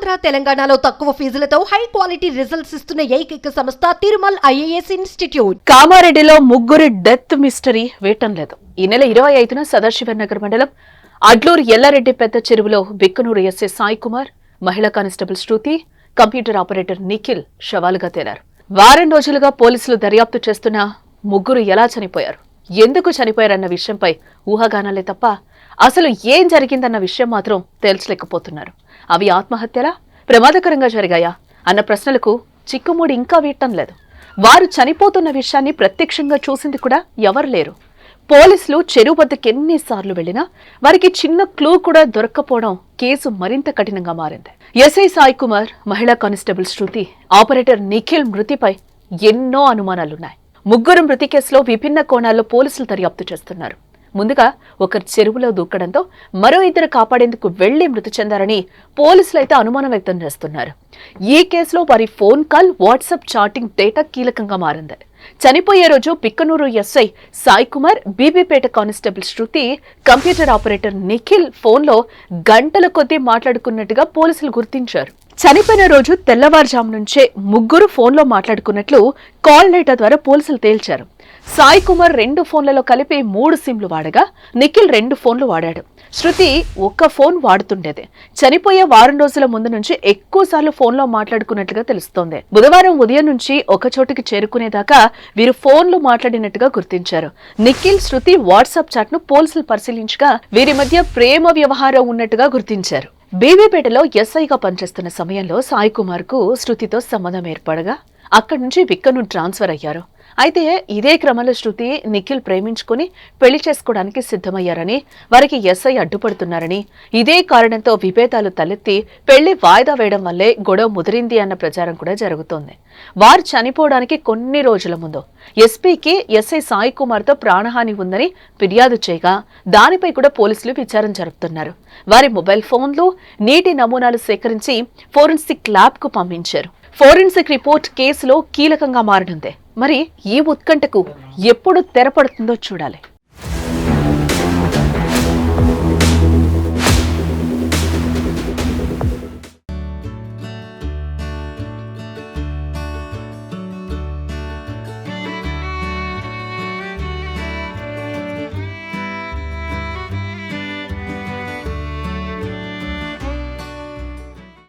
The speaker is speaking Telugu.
ఆంధ్ర తెలంగాణలో తక్కువ ఫీజులతో హై క్వాలిటీ రిజల్ట్స్ ఇస్తున్న ఏకైక సంస్థ తిరుమల్ ఐఏఎస్ ఇన్స్టిట్యూట్. కామారెడ్డిలో ముగ్గురి డెత్ మిస్టరీ వేయటం లేదు. ఈ నెల 25న సదాశివనగర్ మండలం అడ్లూరు ఎల్లారెడ్డి పెద్ద చెరువులో బిక్కనూరు ఎస్ఐ సాయి కుమార్, మహిళా కానిస్టేబుల్ శృతి, కంప్యూటర్ ఆపరేటర్ నిఖిల్ శవాలుగా తేలారు. వారం రోజులుగా పోలీసులు దర్యాప్తు చేస్తున్న ముగ్గురు ఎలా చనిపోయారు, ఎందుకు చనిపోయారన్న విషయంపై ఊహాగానాలే తప్ప అసలు ఏం జరిగిందన్న విషయం మాత్రం తేల్చలేకపోతున్నారు. అవి ఆత్మహత్యలా, ప్రమాదకరంగా జరిగాయా అన్న ప్రశ్నలకు చిక్కుముడి ఇంకా వీడటం లేదు. వారు చనిపోతున్న విషయాన్ని ప్రత్యక్షంగా చూసింది కూడా ఎవరు లేరు. పోలీసులు చెరువు వద్దకు ఎన్నిసార్లు వెళ్లినా వారికి చిన్న క్లూ కూడా దొరక్కపోవడం కేసు మరింత కఠినంగా మారింది. ఎస్ఐ సాయి కుమార్, మహిళా కానిస్టేబుల్ శృతి, ఆపరేటర్ నిఖిల్ మృతిపై ఎన్నో అనుమానాలున్నాయి. ముగ్గురు మృతి కేసులో విభిన్న కోణాల్లో పోలీసులు దర్యాప్తు చేస్తున్నారు. ముందుగా ఒకరు చెరువులో దూకడంతో మరో ఇద్దరు కాపాడేందుకు వెళ్లి మృతి చెందారని పోలీసులైతే అనుమానం వ్యక్తం చేస్తున్నారు. ఈ కేసులో వారి phone call, WhatsApp chatting data కీలకంగా మారింది. చనిపోయే రోజు బిక్కనూరు ఎస్ఐ సాయి కుమార్, బీబీపేట కానిస్టేబుల్ శృతి, కంప్యూటర్ ఆపరేటర్ నిఖిల్ ఫోన్లో గంటల కొద్దీ మాట్లాడుకున్నట్టుగా పోలీసులు గుర్తించారు. చనిపోయిన రోజు తెల్లవారుజాము నుంచే ముగ్గురు ఫోన్లో మాట్లాడుకున్నట్లు కాల్ డేటా ద్వారా పోలీసులు తేల్చారు. సాయి కుమార్ 2 ఫోన్లలో కలిపి 3 సిమ్లు వాడగా నిఖిల్ 2 ఫోన్లు వాడాడు. శృతి ఒక్క ఫోన్ వాడుతుండేది. చనిపోయే వారం రోజుల ముందు నుంచి ఎక్కువసార్లు ఫోన్లో మాట్లాడుకున్నట్లుగా తెలుస్తోంది. బుధవారం ఉదయం నుంచి ఒక చోటుకి చేరుకునేదాకా వీరు ఫోన్లు మాట్లాడినట్టుగా గుర్తించారు. నిఖిల్, శృతి వాట్సాప్ చాట్ ను పోలీసులు పరిశీలించగా వీరి మధ్య ప్రేమ వ్యవహారం ఉన్నట్టుగా గుర్తించారు. బీబీపేటలో ఎస్ఐగా పనిచేస్తున్న సమయంలో సాయి కుమార్ కు శృతితో సంబంధం ఏర్పడగా అక్కడి నుంచి బిక్కనూరు ట్రాన్స్ఫర్ అయ్యారు. అయితే ఇదే క్రమంలో శృతి, నిఖిల్ ప్రేమించుకుని పెళ్లి చేసుకోవడానికి సిద్ధమయ్యారని, వారికి ఎస్ఐ అడ్డుపడుతున్నారని, ఇదే కారణంతో విభేదాలు తలెత్తి పెళ్లి వాయిదా వేయడం వల్లే గొడవ ముదిరింది అన్న ప్రచారం కూడా జరుగుతోంది. వారు చనిపోవడానికి కొన్ని రోజుల ముందు ఎస్పీకి ఎస్ఐ సాయి కుమార్తో ప్రాణహాని ఉందని ఫిర్యాదు చేయగా దానిపై కూడా పోలీసులు విచారణ జరుపుతున్నారు. వారి మొబైల్ ఫోన్లు, నీటి నమూనాలు సేకరించి ఫోరెన్సిక్ ల్యాబ్ కు పంపించారు. ఫోరెన్సిక్ రిపోర్ట్ కేసులో కీలకంగా మారనుంది. మరి ఈ ఉత్కంఠకు ఎప్పుడు తెరపడుతుందో చూడాలి.